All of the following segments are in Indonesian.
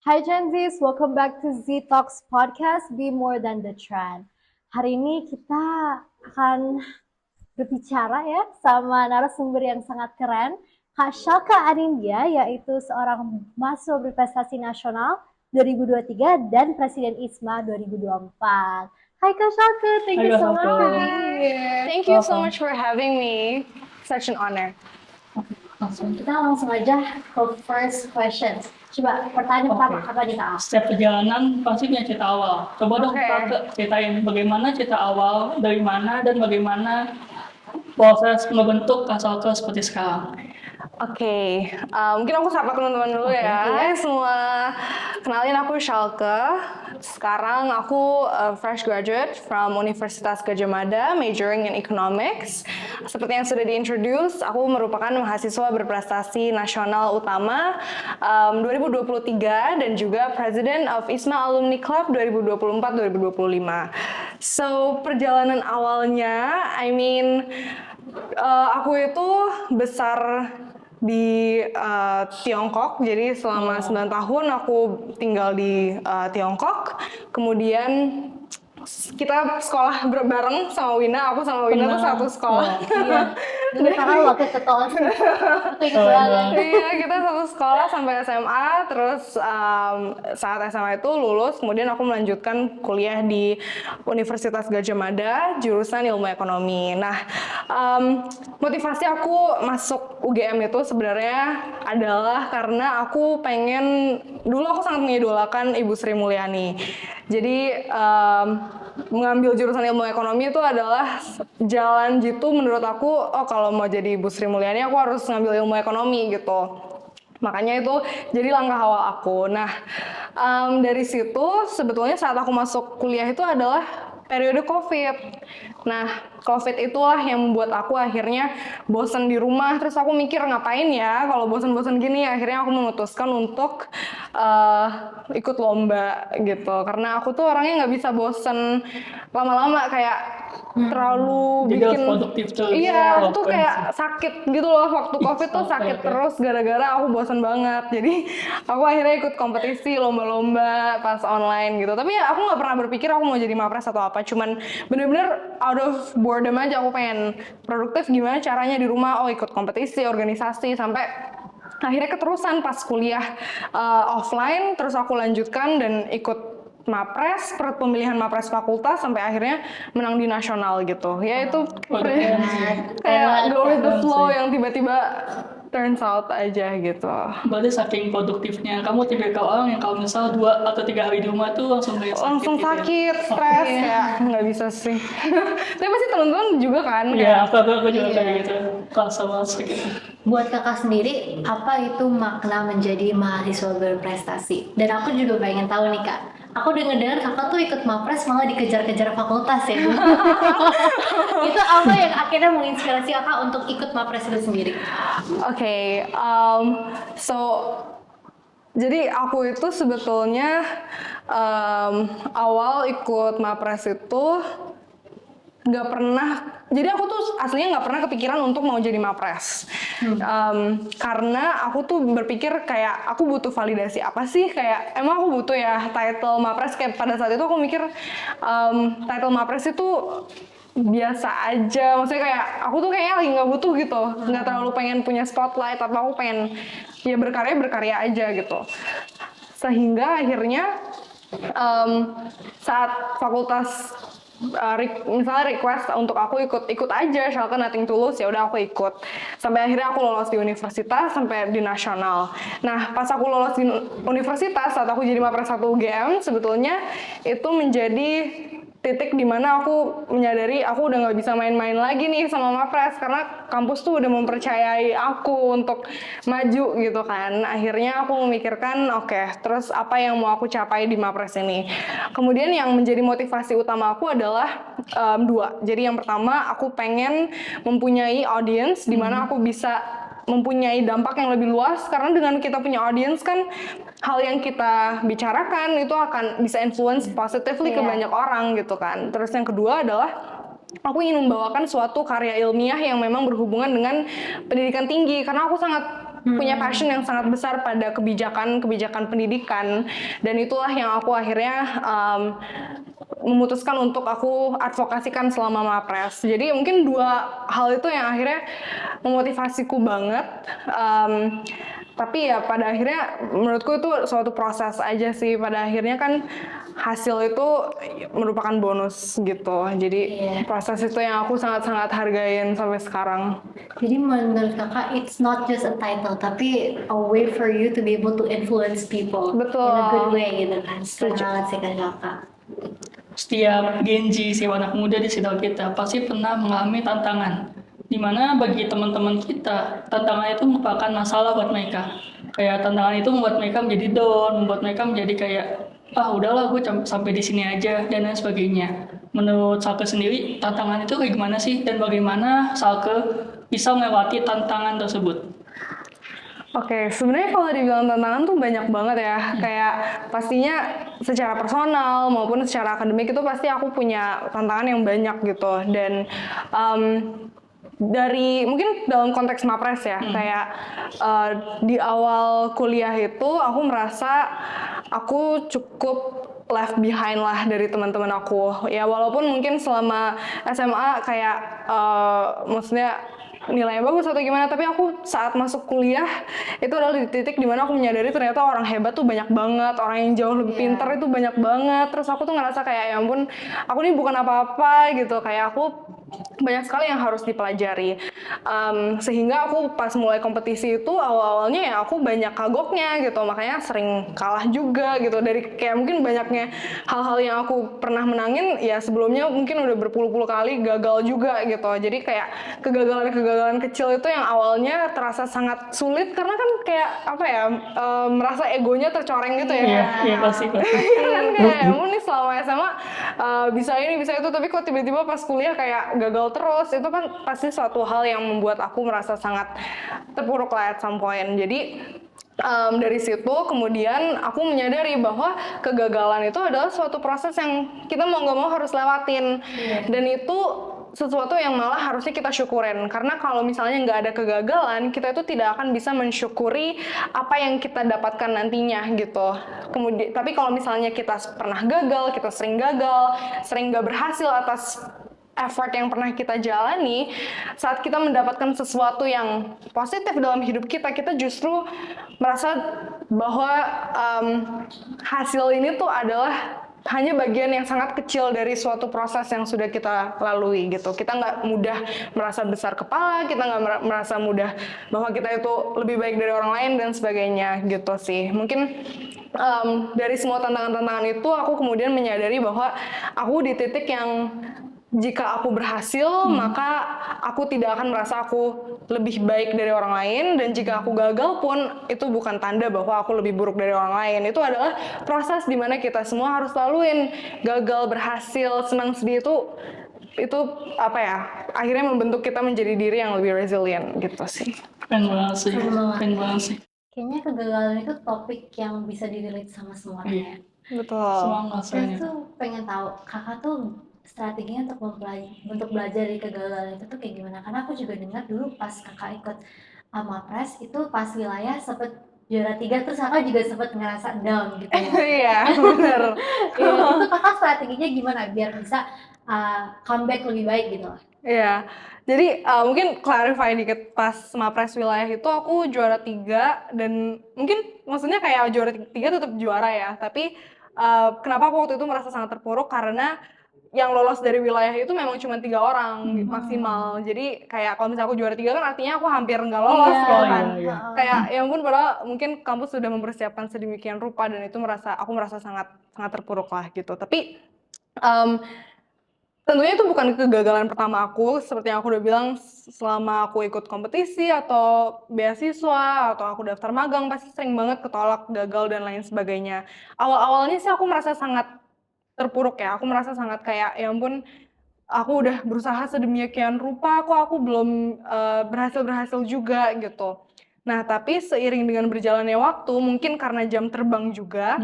Hai Gen Zs, welcome back to Z Talks Podcast, Be More Than the Trend. Hari ini kita akan berbicara ya sama narasumber yang sangat keren, Kak Shalka Anindya, yaitu seorang mahasiswa berprestasi nasional 2023 dan Presiden ISMA 2024. Hai Kak Shalka, thank you so much for being here. Thank you so much for having me. Such an honor. Kita langsung aja ke first questions. Coba pertanyaan pertama apa nih Kak? Setiap perjalanan pasti punya cerita awal. Coba dong Oke. Kak ceritain bagaimana cerita awal, dari mana dan bagaimana proses membentuk Kak Shalka seperti sekarang. Oke, mungkin aku sapa teman-teman dulu ya. Hai semua, kenalin aku Shalka. Sekarang aku fresh graduate from Universitas Gadjah Mada, majoring in economics. Seperti yang sudah di-introduce, aku merupakan mahasiswa berprestasi nasional utama 2023 dan juga President of ISMA Alumni Club 2024-2025. So, perjalanan awalnya, aku itu besar di Tiongkok, jadi selama 9 tahun aku tinggal di Tiongkok. Kemudian kita sekolah bareng sama Wina, aku sama Wina tuh satu sekolah. Iya, dulu karena waktu sekolah sih, aku ingat banget. Iya, kita satu sekolah sampai SMA, terus saat SMA itu lulus, kemudian aku melanjutkan kuliah di Universitas Gadjah Mada, jurusan ilmu ekonomi. Nah, motivasi aku masuk UGM itu sebenarnya adalah karena aku dulu aku sangat mengidolakan Ibu Sri Mulyani. Jadi, mengambil jurusan ilmu ekonomi itu adalah jalan jitu menurut aku. Oh, kalau mau jadi Ibu Sri Mulyani aku harus ngambil ilmu ekonomi gitu. Makanya itu jadi langkah awal aku. Nah, dari situ sebetulnya saat aku masuk kuliah itu adalah periode COVID. Nah, COVID itulah yang membuat aku akhirnya bosan di rumah. Terus aku mikir ngapain ya kalau bosan-bosan gini. Akhirnya aku memutuskan untuk ikut lomba gitu. Karena aku tuh orangnya nggak bisa bosan lama-lama, kayak terlalu Jadi bikin harus produktif terus. Iya, aku tuh kayak sakit gitu loh waktu COVID tuh, sakit terus gara-gara aku bosan banget. Jadi aku akhirnya ikut kompetisi lomba-lomba pas online gitu. Tapi ya aku nggak pernah berpikir aku mau jadi mapres atau apa. Cuman bener-bener out of boredom aja, aku pengen produktif gimana caranya di rumah. Oh, ikut kompetisi, organisasi, sampai akhirnya keterusan pas kuliah offline. Terus aku lanjutkan dan ikut mapres, pemilihan mapres fakultas sampai akhirnya menang di nasional gitu. Ya itu kayak go with the flow yang tiba-tiba turns out aja gitu. Berarti saking produktifnya, kamu tipikal orang yang kalau misal 2 atau 3 hari di rumah tuh langsung sakit, stres, ya nggak bisa sih. Tapi pasti teman-teman juga kan? Iya, aku juga kayak gitu, sama gitu. Buat kakak sendiri, apa itu makna menjadi mahasiswa berprestasi? Dan aku juga pengen tahu nih kak, aku dengar kakak tuh ikut mapres malah dikejar-kejar fakultas ya. Itu apa yang akhirnya menginspirasi kakak untuk ikut mapres itu sendiri? Oke, jadi aku itu sebetulnya awal ikut mapres itu nggak pernah. Jadi aku tuh aslinya nggak pernah kepikiran untuk mau jadi mapres. Karena aku tuh berpikir kayak aku butuh validasi apa sih, kayak emang aku butuh ya title mapres. Kayak pada saat itu aku mikir title mapres itu biasa aja, maksudnya kayak aku tuh kayaknya lagi nggak butuh gitu, nggak terlalu pengen punya spotlight, tapi aku pengen ya berkarya aja gitu. Sehingga akhirnya saat fakultas misalnya request untuk aku ikut aja Shalka Nothing Tulus, ya udah aku ikut sampai akhirnya aku lolos di universitas sampai di nasional. Nah, pas aku lolos di universitas saat aku jadi mapres 1 UGM, sebetulnya itu menjadi titik dimana aku menyadari aku udah nggak bisa main-main lagi nih sama mapres, karena kampus tuh udah mempercayai aku untuk maju gitu kan. Akhirnya aku memikirkan oke, terus apa yang mau aku capai di mapres ini. Kemudian yang menjadi motivasi utama aku adalah 2. Jadi yang pertama, aku pengen mempunyai audience di mana aku bisa mempunyai dampak yang lebih luas, karena dengan kita punya audience kan hal yang kita bicarakan itu akan bisa influence positively ke banyak orang gitu kan. Terus yang kedua adalah aku ingin membawakan suatu karya ilmiah yang memang berhubungan dengan pendidikan tinggi, karena aku sangat punya passion yang sangat besar pada kebijakan pendidikan, dan itulah yang aku akhirnya memutuskan untuk aku advokasikan selama Mapres. Jadi mungkin dua hal itu yang akhirnya memotivasiku banget. Tapi ya pada akhirnya menurutku itu suatu proses aja sih. Pada akhirnya kan hasil itu merupakan bonus gitu. Jadi proses itu yang aku sangat-sangat hargain sampai sekarang. Jadi menurut kakak, it's not just a title, tapi a way for you to be able to influence people Betul. in a good way gitu kan. Keren Setuju. banget sih kan kakak. Setiap Gen Z, si anak muda di sekitar kita pasti pernah mengalami tantangan. Dimana bagi teman-teman kita, tantangan itu merupakan masalah buat mereka. Kayak tantangan itu membuat mereka menjadi down, membuat mereka menjadi kayak, udahlah gue sampai di sini aja, dan lain sebagainya. Menurut Salke sendiri, tantangan itu kayak gimana sih? Dan bagaimana Salke bisa melewati tantangan tersebut? Oke, sebenarnya kalau dibilang tantangan tuh banyak banget ya. Kayak pastinya secara personal maupun secara akademik itu pasti aku punya tantangan yang banyak gitu. Dan dari mungkin dalam konteks Mapres ya, kayak di awal kuliah itu aku merasa aku cukup left behind lah dari teman-teman aku. Ya walaupun mungkin selama SMA kayak maksudnya nilainya bagus atau gimana, tapi aku saat masuk kuliah itu adalah di titik dimana aku menyadari ternyata orang hebat tuh banyak banget, orang yang jauh lebih pintar itu banyak banget. Terus aku tuh ngerasa kayak ya ampun, aku ini bukan apa-apa gitu, kayak aku banyak sekali yang harus dipelajari. Sehingga aku pas mulai kompetisi itu awal-awalnya ya aku banyak kagoknya gitu, makanya sering kalah juga gitu, dari kayak mungkin banyaknya hal-hal yang aku pernah menangin ya sebelumnya mungkin udah berpuluh-puluh kali gagal juga gitu. Jadi kayak kegagalan kecil itu yang awalnya terasa sangat sulit karena kan kayak apa ya, merasa egonya tercoreng gitu ya. Iya pasti. Kan kayak ya ampun nih selama SMA bisa ini bisa itu, tapi kok tiba-tiba pas kuliah kayak gagal terus. Itu kan pasti suatu hal yang membuat aku merasa sangat terpuruk lah at some point. Jadi dari situ kemudian aku menyadari bahwa kegagalan itu adalah suatu proses yang kita mau nggak mau harus lewatin. Dan itu sesuatu yang malah harusnya kita syukurin, karena kalau misalnya nggak ada kegagalan, kita itu tidak akan bisa mensyukuri apa yang kita dapatkan nantinya gitu. Kemudian, tapi kalau misalnya kita pernah gagal, kita sering gagal, sering nggak berhasil atas effort yang pernah kita jalani, saat kita mendapatkan sesuatu yang positif dalam hidup kita, kita justru merasa bahwa hasil ini tuh adalah hanya bagian yang sangat kecil dari suatu proses yang sudah kita lalui gitu. Kita nggak mudah merasa besar kepala, kita nggak merasa mudah bahwa kita itu lebih baik dari orang lain dan sebagainya gitu sih. Mungkin dari semua tantangan-tantangan itu aku kemudian menyadari bahwa aku di titik yang jika aku berhasil, maka aku tidak akan merasa aku lebih baik dari orang lain, dan jika aku gagal pun itu bukan tanda bahwa aku lebih buruk dari orang lain. Itu adalah proses di mana kita semua harus laluin. Gagal, berhasil, senang, sedih itu apa ya? Akhirnya membentuk kita menjadi diri yang lebih resilient gitu sih. Keren banget sih. Kayaknya kegagalan itu topik yang bisa direlate sama semua orang ya. Betul. Semua Saya ngerasainnya. tuh pengen tahu kakak tuh strateginya untuk belajar dari kegagalan itu tuh kayak gimana? Karena aku juga dengar dulu pas kakak ikut Mapres itu pas wilayah sempet juara 3, terus kakak juga sempet ngerasa down gitu ya. Iya, benar. Itu kakak strateginya gimana biar bisa comeback lebih baik gitu lah? Iya, jadi mungkin clarify dikit, pas Mapres wilayah itu aku juara 3, dan mungkin maksudnya kayak juara 3 tetap juara ya, tapi kenapa aku waktu itu merasa sangat terpuruk karena yang lolos dari wilayah itu memang cuma 3 orang maksimal. Jadi kayak kalau misalnya aku juara 3 kan artinya aku hampir nggak lolos gitu kan. Iya. Kayak ya ampun, padahal mungkin kampus sudah mempersiapkan sedemikian rupa, dan itu aku merasa sangat terpuruk lah gitu. Tapi tentunya itu bukan kegagalan pertama aku. Seperti yang aku udah bilang, selama aku ikut kompetisi atau beasiswa atau aku daftar magang pasti sering banget ketolak, gagal dan lain sebagainya. Awal-awalnya sih aku merasa sangat terpuruk ya. Aku merasa sangat kayak ya ampun, aku udah berusaha sedemikian rupa kok aku belum berhasil juga gitu. Nah, tapi seiring dengan berjalannya waktu, mungkin karena jam terbang juga,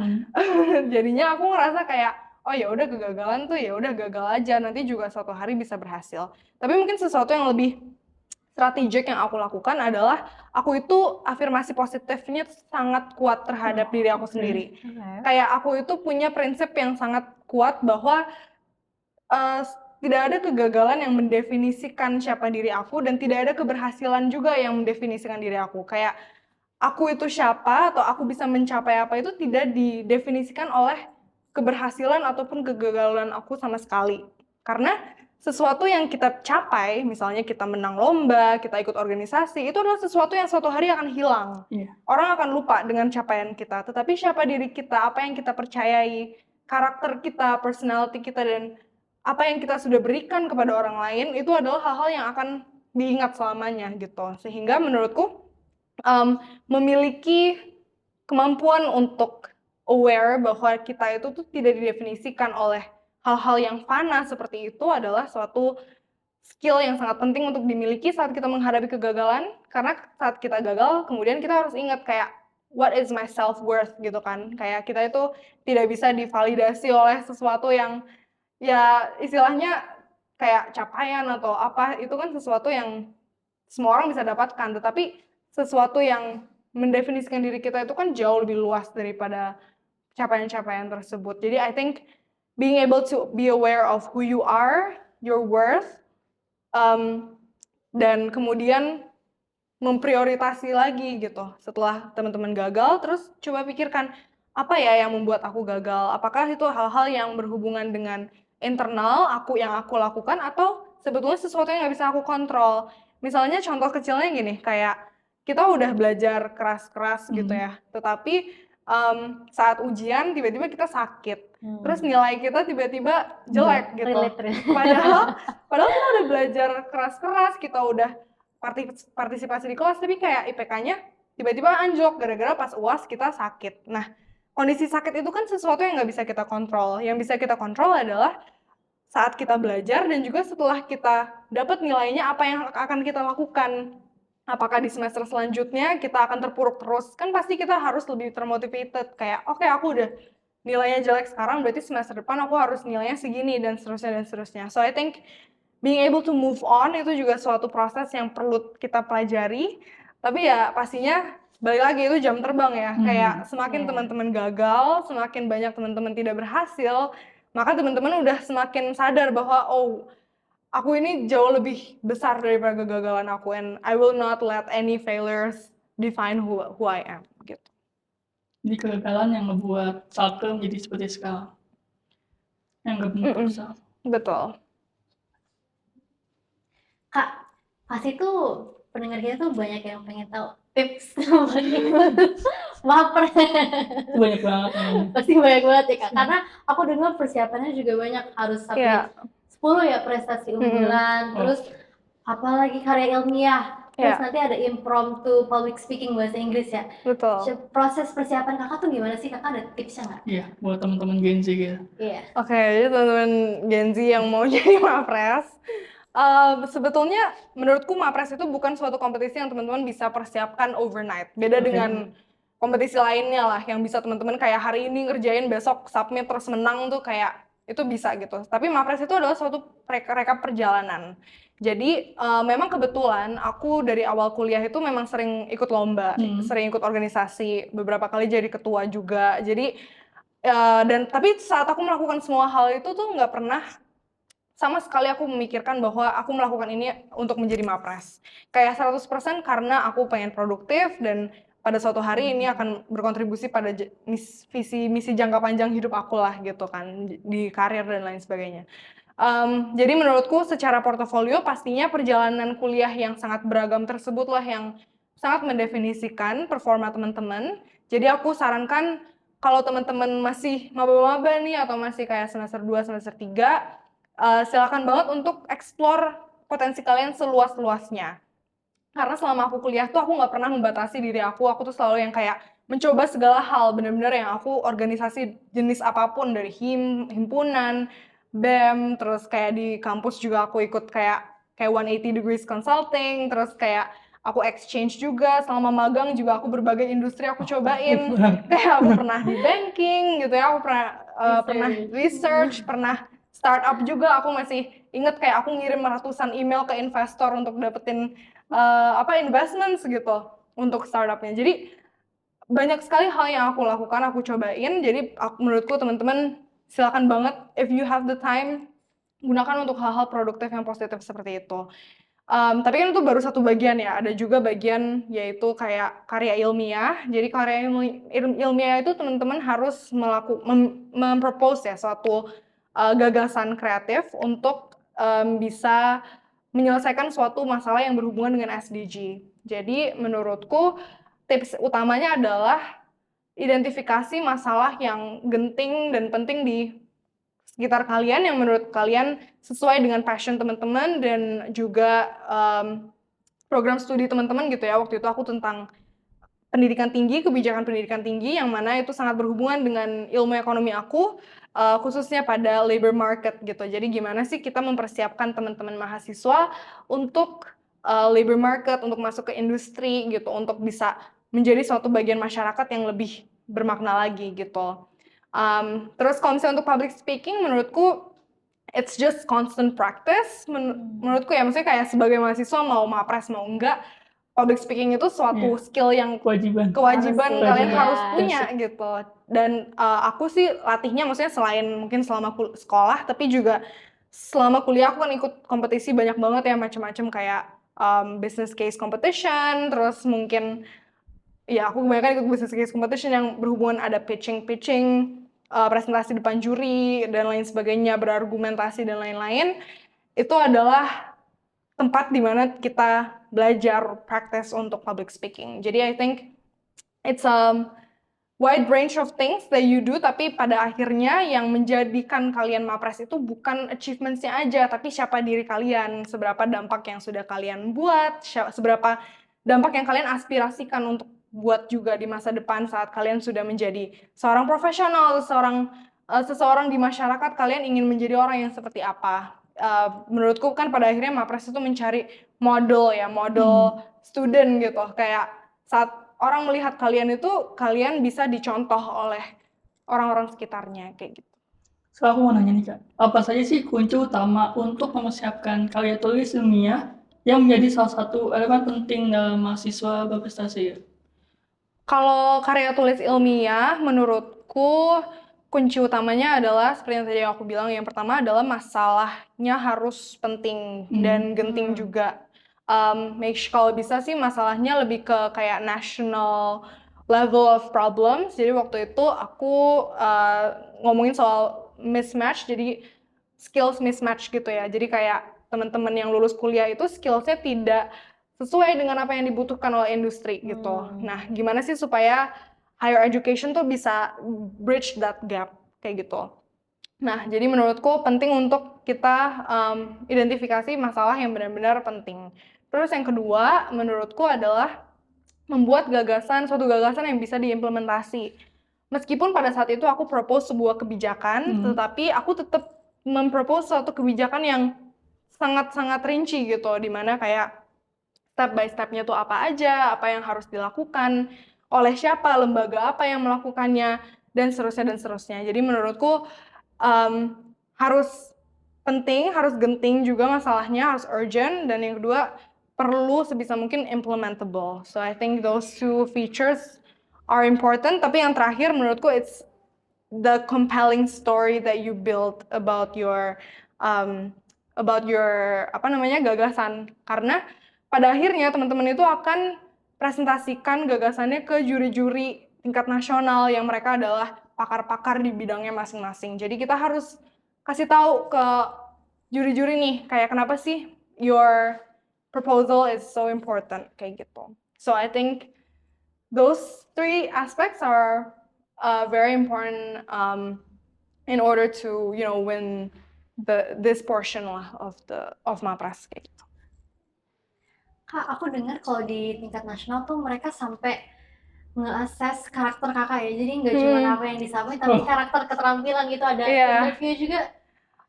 jadinya aku ngerasa kayak oh ya udah kegagalan tuh ya udah gagal aja, nanti juga suatu hari bisa berhasil. Tapi mungkin sesuatu yang lebih strategik yang aku lakukan adalah aku itu afirmasi positifnya sangat kuat terhadap diri aku sendiri. Kayak aku itu punya prinsip yang sangat kuat bahwa eh, tidak ada kegagalan yang mendefinisikan siapa diri aku dan tidak ada keberhasilan juga yang mendefinisikan diri aku. Kayak aku itu siapa atau aku bisa mencapai apa itu tidak didefinisikan oleh keberhasilan ataupun kegagalan aku sama sekali. Karena sesuatu yang kita capai, misalnya kita menang lomba, kita ikut organisasi, itu adalah sesuatu yang suatu hari akan hilang. Iya. Orang akan lupa dengan capaian kita, tetapi siapa diri kita, apa yang kita percayai, karakter kita, personality kita, dan apa yang kita sudah berikan kepada orang lain, itu adalah hal-hal yang akan diingat selamanya gitu. Sehingga menurutku memiliki kemampuan untuk aware bahwa kita itu tuh tidak didefinisikan oleh hal-hal yang fana seperti itu adalah suatu skill yang sangat penting untuk dimiliki saat kita menghadapi kegagalan. Karena saat kita gagal, kemudian kita harus ingat kayak what is my self-worth gitu kan. Kayak kita itu tidak bisa divalidasi oleh sesuatu yang ya istilahnya kayak capaian atau apa, itu kan sesuatu yang semua orang bisa dapatkan, tetapi sesuatu yang mendefinisikan diri kita itu kan jauh lebih luas daripada capaian-capaian tersebut. Jadi I think being able to be aware of who you are, your worth, dan kemudian memprioritasi lagi gitu setelah teman-teman gagal, terus coba pikirkan apa ya yang membuat aku gagal, apakah itu hal-hal yang berhubungan dengan internal yang aku lakukan atau sebetulnya sesuatu yang nggak bisa aku kontrol. Misalnya contoh kecilnya gini, kayak kita udah belajar keras-keras gitu ya, tetapi saat ujian tiba-tiba kita sakit, terus nilai kita tiba-tiba jelek gitu. Padahal kita udah belajar keras-keras, kita udah partisipasi di kelas, tapi kayak IPK-nya tiba-tiba anjlok gara-gara pas UAS kita sakit. Nah, kondisi sakit itu kan sesuatu yang nggak bisa kita kontrol. Yang bisa kita kontrol adalah saat kita belajar dan juga setelah kita dapat nilainya apa yang akan kita lakukan. Apakah di semester selanjutnya kita akan terpuruk terus? Kan pasti kita harus lebih termotivated. Kayak, oke, aku udah nilainya jelek sekarang, berarti semester depan aku harus nilainya segini, dan seterusnya, dan seterusnya. So, I think being able to move on itu juga suatu proses yang perlu kita pelajari. Tapi ya pastinya balik lagi itu jam terbang ya. Kayak semakin teman-teman gagal, semakin banyak teman-teman tidak berhasil, maka teman-teman udah semakin sadar bahwa oh, aku ini jauh lebih besar daripada kegagalan aku, and I will not let any failures define who I am gitu. Jadi kegagalan yang ngebuat Salke menjadi seperti sekarang. Yang nggak bentuk Sal. Betul. Kak, pasti tuh pendengar kita tuh banyak yang pengen tahu tips maper. Itu banyak banget. Pasti banyak banget ya Kak, karena aku dengar persiapannya juga banyak, harus sampai 10 ya prestasi unggulan, terus apalagi karya ilmiah, terus nanti ada impromptu public speaking bahasa Inggris ya. Betul. Proses persiapan Kakak tuh gimana sih? Kakak ada tipsnya nggak? Iya, buat teman-teman Gen Z gitu. Iya. Oke, jadi teman-teman Gen Z yang mau jadi Mapres, sebetulnya menurutku Mapres itu bukan suatu kompetisi yang teman-teman bisa persiapkan overnight. Beda dengan kompetisi lainnya lah, yang bisa teman-teman kayak hari ini ngerjain, besok submit terus menang tuh kayak itu bisa gitu. Tapi Mapres itu adalah suatu rekap perjalanan. Jadi memang kebetulan aku dari awal kuliah itu memang sering ikut lomba, sering ikut organisasi, beberapa kali jadi ketua juga. Jadi tapi saat aku melakukan semua hal itu tuh nggak pernah sama sekali aku memikirkan bahwa aku melakukan ini untuk menjadi Mapres. Kayak 100% karena aku pengen produktif dan pada suatu hari ini akan berkontribusi pada visi misi jangka panjang hidup aku lah gitu kan, di karir dan lain sebagainya. Jadi menurutku secara portofolio pastinya perjalanan kuliah yang sangat beragam tersebut lah yang sangat mendefinisikan performa teman-teman. Jadi aku sarankan kalau teman-teman masih maba-maba nih atau masih kayak semester 2, semester 3, silakan banget untuk explore potensi kalian seluas-luasnya. Karena selama aku kuliah tuh aku nggak pernah membatasi diri aku tuh selalu yang kayak mencoba segala hal, benar-benar yang aku organisasi jenis apapun, dari himpunan, BEM, terus kayak di kampus juga aku ikut kayak 180 degrees consulting, terus kayak aku exchange juga, selama magang juga aku berbagai industri aku cobain. Kayak aku pernah di banking gitu ya, aku pernah pernah research, pernah startup juga. Aku masih inget kayak aku ngirim ratusan email ke investor untuk dapetin investments gitu untuk startupnya. Jadi banyak sekali hal yang aku lakukan, aku cobain. Jadi menurutku teman-teman silakan banget if you have the time gunakan untuk hal-hal produktif yang positif seperti itu. Tapi kan itu baru satu bagian ya, ada juga bagian yaitu kayak karya ilmiah. Jadi karya ilmiah itu teman-teman harus mempropose ya suatu gagasan kreatif untuk bisa menyelesaikan suatu masalah yang berhubungan dengan SDG. Jadi menurutku tips utamanya adalah identifikasi masalah yang genting dan penting di sekitar kalian yang menurut kalian sesuai dengan passion teman-teman dan juga program studi teman-teman gitu ya. Waktu itu aku tentang pendidikan tinggi, kebijakan pendidikan tinggi yang mana itu sangat berhubungan dengan ilmu ekonomi aku, khususnya pada labor market gitu. Jadi gimana sih kita mempersiapkan teman-teman mahasiswa untuk labor market, untuk masuk ke industri gitu, untuk bisa menjadi suatu bagian masyarakat yang lebih bermakna lagi gitu. Terus kalau misalnya untuk public speaking, menurutku it's just constant practice. Menurutku ya, maksudnya kayak sebagai mahasiswa mau mapres mau enggak, public speaking itu suatu skill yang kewajiban kalian harus Iya. punya gitu. Dan aku sih latihnya maksudnya selain mungkin selama sekolah, tapi juga selama kuliah aku kan ikut kompetisi banyak banget ya, macam-macam kayak business case competition, terus mungkin ya aku kebanyakan ikut business case competition yang berhubungan ada pitching, presentasi depan juri dan lain sebagainya, berargumentasi dan lain-lain. Itu adalah tempat di mana kita belajar practice untuk public speaking. Jadi I think it's a wide range of things that you do, tapi pada akhirnya yang menjadikan kalian mapres itu bukan achievements-nya aja, tapi siapa diri kalian, seberapa dampak yang sudah kalian buat, seberapa dampak yang kalian aspirasikan untuk buat juga di masa depan saat kalian sudah menjadi seorang profesional, seseorang di masyarakat, kalian ingin menjadi orang yang seperti apa. Menurutku kan pada akhirnya mapres itu mencari model student gitu, kayak saat orang melihat kalian itu, kalian bisa dicontoh oleh orang-orang sekitarnya kayak gitu. Sekarang aku mau nanya nih Kak, apa saja sih kunci utama untuk mempersiapkan karya tulis ilmiah yang menjadi salah satu elemen penting dalam mahasiswa berprestasi? Kalau karya tulis ilmiah, menurutku kunci utamanya adalah seperti yang tadi aku bilang, yang pertama adalah masalahnya harus penting dan genting juga. Kalau bisa sih masalahnya lebih ke kayak national level of problems. Jadi waktu itu aku ngomongin soal mismatch, jadi skills mismatch gitu ya. Jadi kayak teman-teman yang lulus kuliah itu skillsnya tidak sesuai dengan apa yang dibutuhkan oleh industri gitu. Nah, gimana sih supaya higher education tuh bisa bridge that gap kayak gitu. Nah, jadi menurutku penting untuk kita identifikasi masalah yang benar-benar penting. Terus yang kedua, menurutku adalah membuat suatu gagasan yang bisa diimplementasi. Meskipun pada saat itu aku propose sebuah kebijakan, tetapi aku tetap mempropose suatu kebijakan yang sangat-sangat rinci gitu, dimana kayak step by step-nya tuh apa aja, apa yang harus dilakukan, oleh siapa, lembaga apa yang melakukannya, dan seterusnya. Jadi menurutku harus penting, harus genting juga masalahnya, harus urgent, dan yang kedua perlu sebisa mungkin implementable. So I think those two features are important, tapi yang terakhir menurutku it's the compelling story that you build about your gagasan, karena pada akhirnya teman-teman itu akan presentasikan gagasannya ke juri-juri tingkat nasional yang mereka adalah pakar-pakar di bidangnya masing-masing. Jadi kita harus kasih tahu ke juri-juri nih, kayak kenapa sih your proposal is so important, kayak gitu. So I think those three aspects are very important in order to win this portion lah of mapres kayak gitu. Kak, aku dengar kalau di tingkat nasional tuh mereka sampai nge-assess karakter kakak ya. Jadi nggak cuma apa yang disampaikan, tapi karakter keterampilan gitu. Ada interview juga,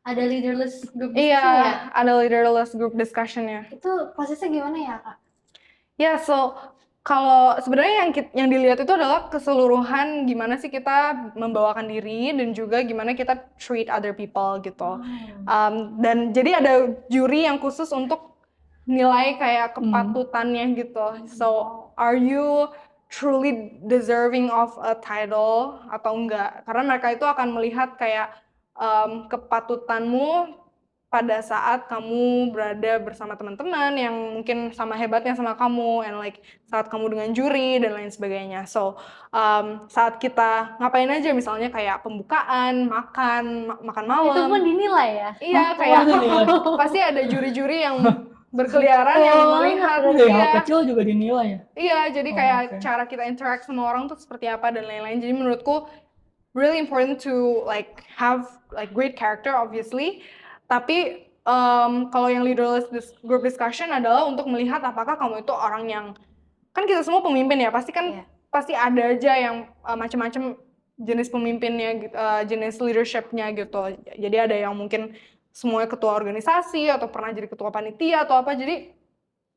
ada leaderless group discussion ya? Ada leaderless group discussion ya. Itu prosesnya gimana ya, Kak? Yeah, so Kalau sebenarnya yang dilihat itu adalah keseluruhan gimana sih kita membawakan diri dan juga gimana kita treat other people gitu. Dan jadi ada juri yang khusus untuk nilai kayak kepatutannya gitu. So, are you truly deserving of a title atau enggak? Karena mereka itu akan melihat kayak kepatutanmu pada saat kamu berada bersama teman-teman yang mungkin sama hebatnya sama kamu, and like saat kamu dengan juri dan lain sebagainya. So, saat kita ngapain aja misalnya kayak pembukaan, makan Itu malam. pun dinilai ya? Iya, kayak pasti ada juri-juri yang berkeliaran yang melihat. Dari hal kecil juga dinilai ya? Iya, jadi kayak cara kita interact sama orang tuh seperti apa dan lain-lain. Jadi menurutku really important to like have like great character obviously. Tapi kalau yang leaderless group discussion adalah untuk melihat apakah kamu itu orang yang, kan kita semua pemimpin ya, pasti kan pasti ada aja yang macam-macam jenis pemimpinnya, jenis leadershipnya gitu. Jadi ada yang mungkin semuanya ketua organisasi atau pernah jadi ketua panitia atau apa, jadi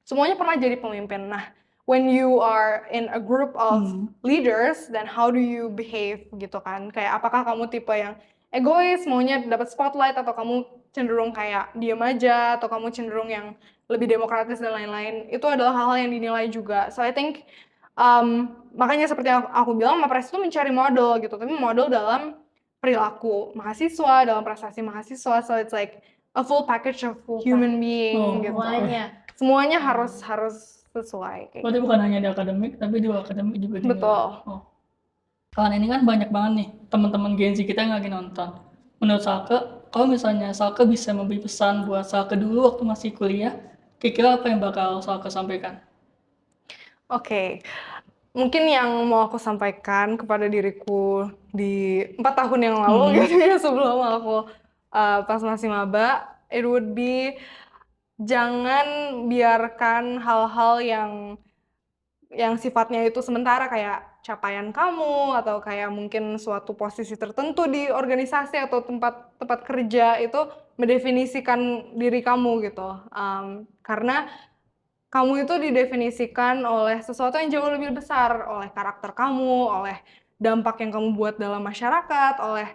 semuanya pernah jadi pemimpin. Nah, when you are in a group of leaders, then how do you behave gitu kan? Kayak apakah kamu tipe yang egois, maunya dapat spotlight, atau kamu cenderung kayak diem aja, atau kamu cenderung yang lebih demokratis dan lain-lain. Itu adalah hal-hal yang dinilai juga. So I think makanya seperti yang aku bilang, Mapres itu mencari model gitu, tapi model dalam perilaku mahasiswa, dalam prestasi mahasiswa. So it's like a full package of human being gitu. Semuanya harus sesuai kayak Berarti bukan hanya di akademik, tapi di akademik juga dinilai. Betul. Kalian ini kan banyak banget nih teman-teman Gen Z kita yang lagi nonton. Menurut Salke, kalau misalnya Salke bisa memberi pesan buat Salke dulu waktu masih kuliah, kira-kira apa yang bakal Salke sampaikan? Oke. Mungkin yang mau aku sampaikan kepada diriku di 4 tahun yang lalu gitu ya, sebelum aku pas masih maba, it would be jangan biarkan hal-hal yang sifatnya itu sementara, kayak capaian kamu atau kayak mungkin suatu posisi tertentu di organisasi atau tempat kerja itu mendefinisikan diri kamu gitu. Karena kamu itu didefinisikan oleh sesuatu yang jauh lebih besar, oleh karakter kamu, oleh dampak yang kamu buat dalam masyarakat, oleh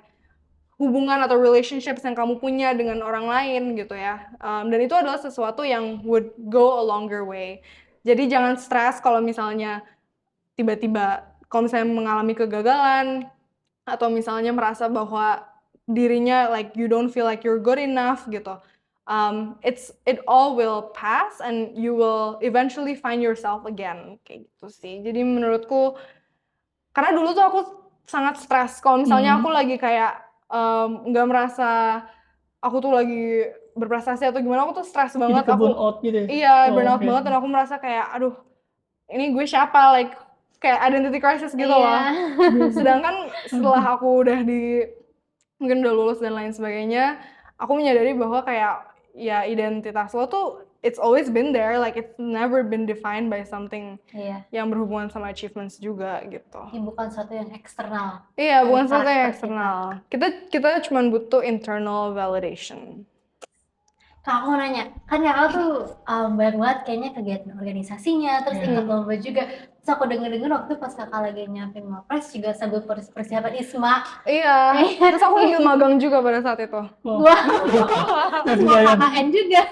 hubungan atau relationships yang kamu punya dengan orang lain gitu ya. Dan itu adalah sesuatu yang would go a longer way. Jadi jangan stres kalau misalnya tiba-tiba, kalau misalnya mengalami kegagalan, atau misalnya merasa bahwa dirinya like you don't feel like you're good enough gitu. It all will pass and you will eventually find yourself again, kayak gitu sih. Jadi menurutku, karena dulu tuh aku sangat stres kalau misalnya aku lagi kayak nggak merasa aku tuh lagi berprestasi atau gimana, aku tuh stres banget. Jadi burnout gitu ya? Iya, burnout banget, dan aku merasa kayak aduh, ini gue siapa, like kayak identity crisis gitu loh. Sedangkan setelah aku mungkin udah lulus dan lain sebagainya, aku menyadari bahwa kayak ya identitas lo tuh it's always been there, like it's never been defined by something yang berhubungan sama achievements juga gitu. Ini bukan sesuatu yang eksternal. Iya, bukan sesuatu yang eksternal. Kita cuma butuh internal validation. Kak, aku mau nanya, kan kakak tuh banyak banget kayaknya kegiatan organisasinya, terus ikut lomba juga. Terus aku denger-denger waktu pas kakak lagi nyiapin Mapres juga sambil persiapan ISMA. Iya, terus aku ambil magang juga pada saat itu. Wah, KKN juga.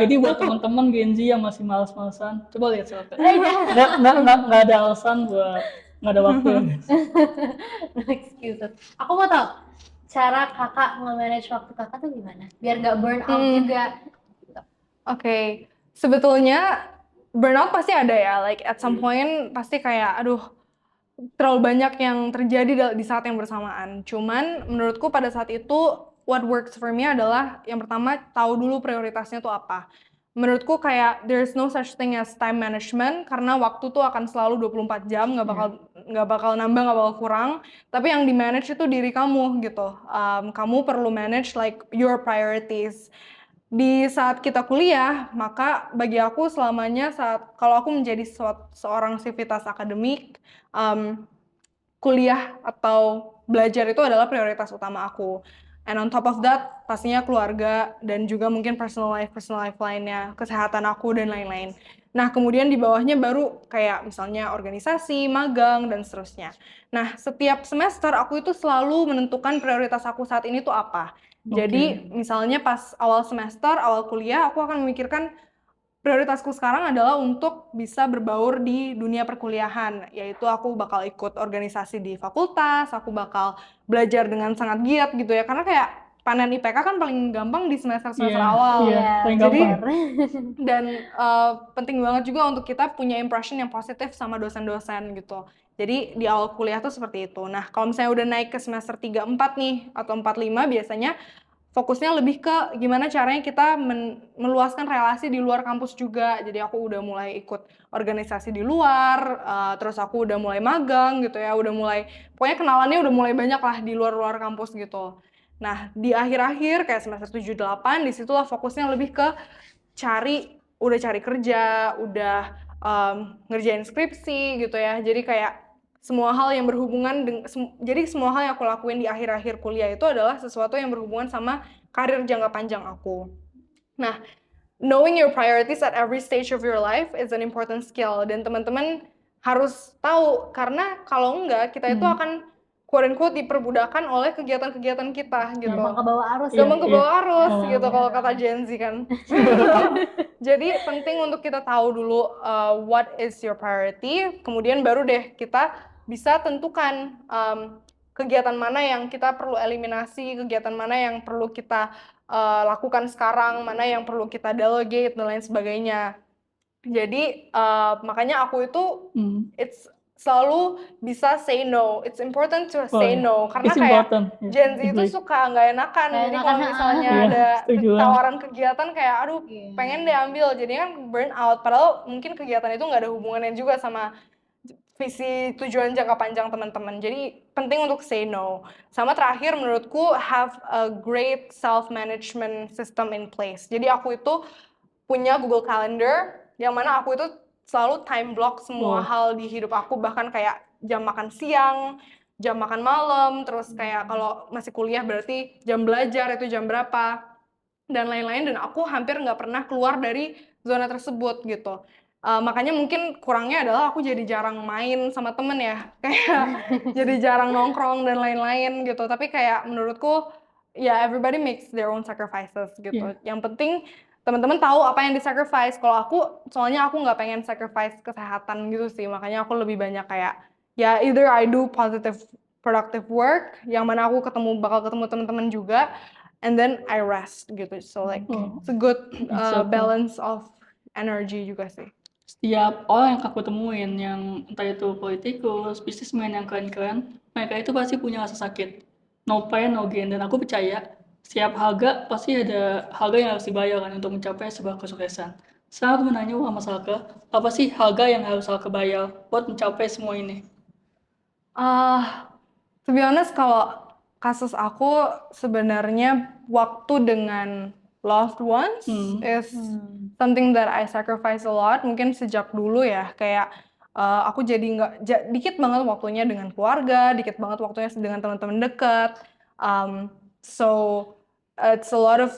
Jadi buat teman-teman Gen Z yang masih malas-malasan, coba lihat Salke. Nggak ada alasan buat nggak ada waktu. No excuses. Aku mau tahu cara kakak nge-manage waktu kakak tuh gimana? Biar nggak burn out juga. Oke. Sebetulnya burnout pasti ada ya, like at some point pasti kayak aduh, terlalu banyak yang terjadi di saat yang bersamaan. Cuman menurutku pada saat itu what works for me adalah yang pertama, tahu dulu prioritasnya tuh apa. Menurutku kayak there's no such thing as time management, karena waktu tuh akan selalu 24 jam, nggak bakal nambah, nggak bakal kurang. Tapi yang di manage itu diri kamu gitu. Kamu perlu manage like your priorities. Di saat kita kuliah, maka bagi aku selamanya kalau aku menjadi seorang sivitas akademik, kuliah atau belajar itu adalah prioritas utama aku. And on top of that, pastinya keluarga dan juga mungkin personal life lainnya, kesehatan aku dan lain-lain. Nah, kemudian di bawahnya baru kayak misalnya organisasi, magang, dan seterusnya. Nah, setiap semester aku itu selalu menentukan prioritas aku saat ini tuh apa. Jadi, misalnya pas awal semester, awal kuliah, aku akan memikirkan prioritasku sekarang adalah untuk bisa berbaur di dunia perkuliahan, yaitu aku bakal ikut organisasi di fakultas, aku bakal belajar dengan sangat giat gitu ya, karena kayak panen IPK kan paling gampang di semester-semester awal. Iya, paling Jadi, gampang. dan penting banget juga untuk kita punya impression yang positif sama dosen-dosen gitu. Jadi di awal kuliah tuh seperti itu. Nah, kalau misalnya udah naik ke semester 3, 4 nih, atau 4, 5 biasanya fokusnya lebih ke gimana caranya kita meluaskan relasi di luar kampus juga. Jadi aku udah mulai ikut organisasi di luar, terus aku udah mulai magang gitu ya, udah mulai, pokoknya kenalannya udah mulai banyak lah di luar-luar kampus gitu. Nah, di akhir-akhir kayak semester 7, 8, disitulah fokusnya lebih ke udah cari kerja, udah ngerjain skripsi gitu ya. Jadi kayak semua hal yang berhubungan jadi semua hal yang aku lakuin di akhir-akhir kuliah itu adalah sesuatu yang berhubungan sama karir jangka panjang aku. Nah, knowing your priorities at every stage of your life is an important skill, dan teman-teman harus tahu, karena kalau enggak kita itu akan quote-unquote diperbudakan oleh kegiatan-kegiatan kita gitu. gampang ke bawah arus. Gampang ke bawah arus Oh. gitu kalau kata Gen Z kan. Jadi penting untuk kita tahu dulu what is your priority, kemudian baru deh kita bisa tentukan kegiatan mana yang kita perlu eliminasi, kegiatan mana yang perlu kita lakukan sekarang, mana yang perlu kita delegate dan lain sebagainya. Jadi makanya aku itu it's selalu bisa say no. It's important to say no, karena It's kayak important. Gen Z itu suka nggak enakan. Nggak Jadi enakan, kalau misalnya Iya, ada setuju. tawaran kegiatan kayak aduh Iya. pengen deh ambil, jadi kan burn out. Padahal mungkin kegiatan itu nggak ada hubungannya juga sama visi tujuan jangka panjang teman-teman. Jadi penting untuk say no. Sama terakhir menurutku, have a great self management system in place. Jadi aku itu punya Google Calendar yang mana aku itu selalu time block semua hal di hidup aku, bahkan kayak jam makan siang, jam makan malam, terus kayak kalau masih kuliah berarti jam belajar itu jam berapa, dan lain-lain, dan aku hampir nggak pernah keluar dari zona tersebut gitu. Makanya mungkin kurangnya adalah aku jadi jarang main sama temen ya, kayak jadi jarang nongkrong dan lain-lain gitu. Tapi kayak menurutku ya everybody makes their own sacrifices gitu. Yang penting teman-teman tahu apa yang di-sacrifice. Kalau aku, soalnya aku nggak pengen sacrifice kesehatan gitu sih, makanya aku lebih banyak kayak ya either I do positive productive work yang mana aku bakal ketemu teman-teman juga, and then I rest gitu. So like it's a good balance of energy juga sih. Setiap orang yang aku temuin yang entah itu politikus, bisnismen yang keren-keren, mereka itu pasti punya rasa sakit. No pain, no gain. Dan aku percaya setiap harga pasti ada harga yang harus dibayar kan untuk mencapai sebuah kesuksesan. Sekarang aku mau nanya sama Salke, apa sih harga yang harus Salke bayar buat mencapai semua ini? To be honest, kalau kasus aku sebenarnya waktu dengan loved ones is something that I sacrifice a lot. Mungkin sejak dulu ya, kayak aku jadi dikit banget waktunya dengan keluarga, dikit banget waktunya dengan teman-teman dekat. So it's a lot of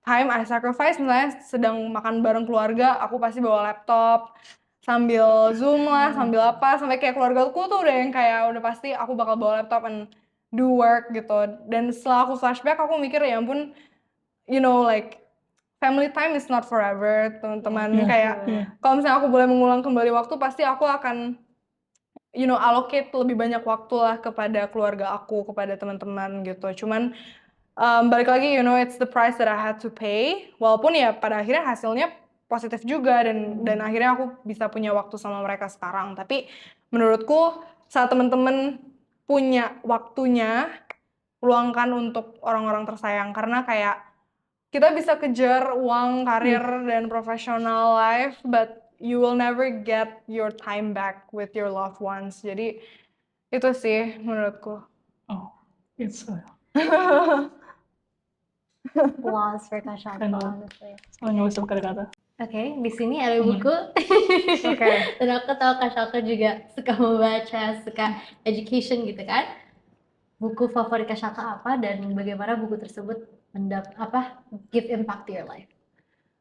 time I sacrifice. Misalnya sedang makan bareng keluarga, aku pasti bawa laptop sambil Zoom lah, sambil apa, sampai kayak keluargaku tuh udah yang kayak udah pasti aku bakal bawa laptop and do work gitu. Dan setelah aku flashback, aku mikir ya ampun, you know, like family time is not forever, teman-teman. Kayak kalau misalnya aku boleh mengulang kembali waktu, pasti aku akan you know allocate lebih banyak waktu lah kepada keluarga aku, kepada teman-teman gitu. Cuman balik lagi, you know, it's the price that I had to pay. Walaupun ya pada akhirnya hasilnya positif juga, dan akhirnya aku bisa punya waktu sama mereka sekarang. Tapi menurutku saat teman-teman punya waktunya, luangkan untuk orang-orang tersayang, karena kayak kita bisa kejar uang, karir, dan professional life, but you will never get your time back with your loved ones. Jadi itu sih menurutku. Oh, it's Applause for Kak Shalka, honestly. nggak usah kata-kata. Oke, di sini ada buku. Dan aku tahu Kak Shalka juga suka membaca, suka education gitu kan. Buku favorit Kak Shalka apa, dan bagaimana buku tersebut give impact to your life?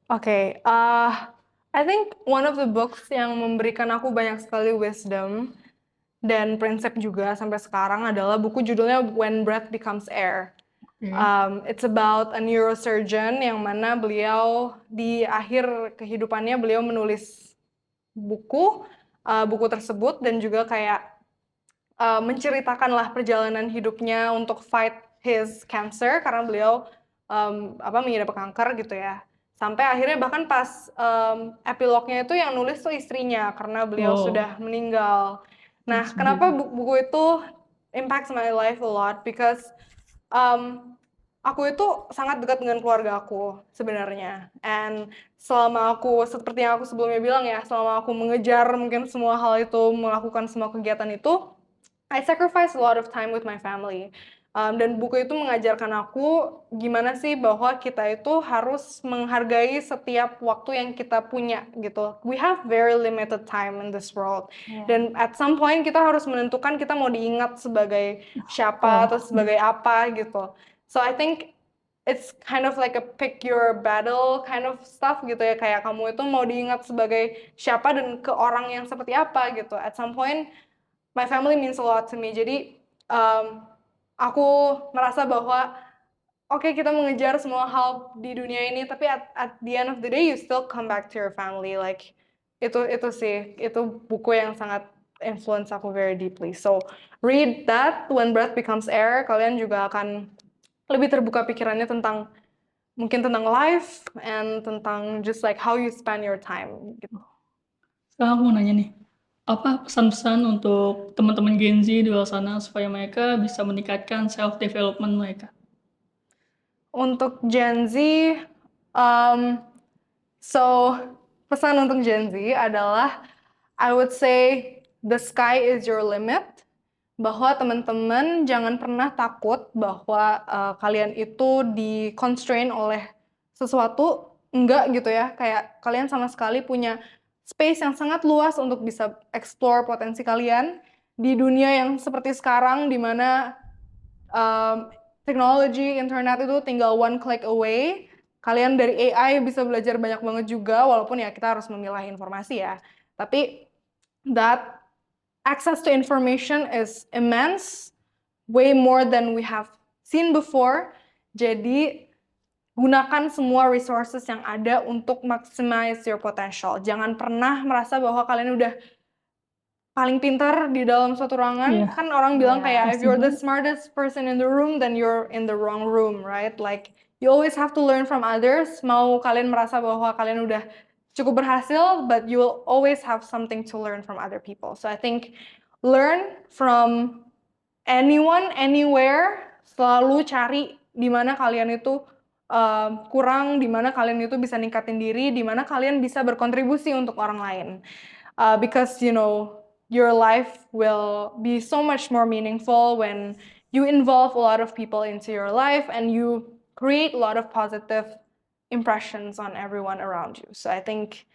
Oke, I think one of the books yang memberikan aku banyak sekali wisdom dan prinsip juga sampai sekarang adalah buku judulnya When Breath Becomes Air. It's about a neurosurgeon yang mana beliau di akhir kehidupannya beliau menulis buku tersebut dan juga kayak menceritakanlah perjalanan hidupnya untuk fight his cancer karena beliau mengidap kanker gitu ya. Sampai akhirnya bahkan pas epilognya itu yang nulis tuh istrinya karena beliau sudah meninggal. Nah, kenapa buku itu impacts my life a lot? Because aku itu sangat dekat dengan keluarga aku sebenarnya. And selama aku, seperti yang aku sebelumnya bilang ya, selama aku mengejar mungkin semua hal itu, melakukan semua kegiatan itu, I sacrifice a lot of time with my family. Dan buku itu mengajarkan aku gimana sih bahwa kita itu harus menghargai setiap waktu yang kita punya gitu. We have very limited time in this world. Dan at some point kita harus menentukan kita mau diingat sebagai siapa atau sebagai apa gitu. So I think it's kind of like a pick your battle kind of stuff gitu ya. Kayak kamu itu mau diingat sebagai siapa dan ke orang yang seperti apa gitu. At some point my family means a lot to me. Jadi aku merasa bahwa oke, kita mengejar semua hal di dunia ini, tapi at the end of the day you still come back to your family. Like itu sih, itu buku yang sangat influence aku very deeply. So read that When Breath Becomes Air. Kalian juga akan lebih terbuka pikirannya tentang mungkin tentang life and tentang just like how you spend your time gitu. Sekarang aku mau nanya nih, apa pesan-pesan untuk teman-teman Gen Z di luar sana supaya mereka bisa meningkatkan self-development mereka? Untuk Gen Z, so pesan untuk Gen Z adalah I would say the sky is your limit. Bahwa teman-teman jangan pernah takut bahwa kalian itu di-constrain oleh sesuatu, enggak gitu ya. Kayak kalian sama sekali punya space yang sangat luas untuk bisa explore potensi kalian di dunia yang seperti sekarang di mana teknologi internet itu tinggal one click away. Kalian dari AI bisa belajar banyak banget juga, walaupun ya kita harus memilah informasi ya. Tapi that access to information is immense, way more than we have seen before. Jadi gunakan semua resources yang ada untuk maximize your potential. Jangan pernah merasa bahwa kalian udah paling pintar di dalam suatu ruangan. Kan orang bilang kayak if you're the smartest person in the room, then you're in the wrong room, right? Like you always have to learn from others. Mau kalian merasa bahwa kalian udah cukup berhasil, but you will always have something to learn from other people. So I think learn from anyone, anywhere. Selalu cari di mana kalian itu kurang, di mana kalian itu bisa ningkatin diri, di mana kalian bisa berkontribusi untuk orang lain. Because you know your life will be so much more meaningful when you involve a lot of people into your life and you create a lot of positive impressions on everyone around you. So I think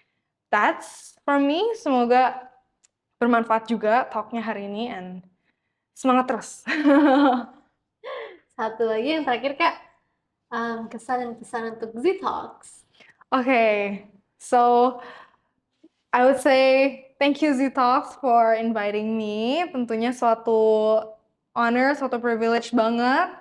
that's for me. Semoga bermanfaat juga talknya hari ini and semangat terus. Satu lagi yang terakhir Kak, kesan dan pesan untuk Z Talks. Okay, so I would say thank you Z Talks for inviting me. Tentunya suatu honor, suatu privilege banget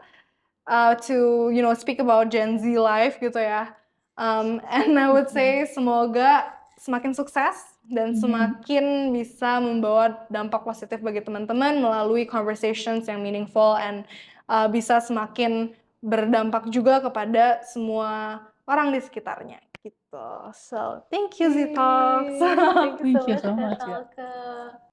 to speak about Gen Z life gitu ya. And I would say semoga semakin sukses dan semakin bisa membawa dampak positif bagi teman-teman melalui conversations yang meaningful and bisa semakin berdampak juga kepada semua orang di sekitarnya gitu. So thank you Z Talks. Thank you so much, ya.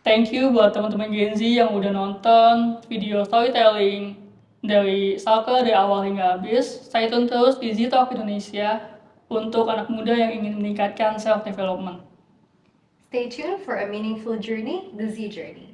Thank you buat teman-teman Gen Z yang udah nonton video storytelling dari Salka dari awal hingga habis. Stay tune terus di Z Talk Indonesia untuk anak muda yang ingin meningkatkan self-development. Stay tuned for a meaningful journey, the Z Journey.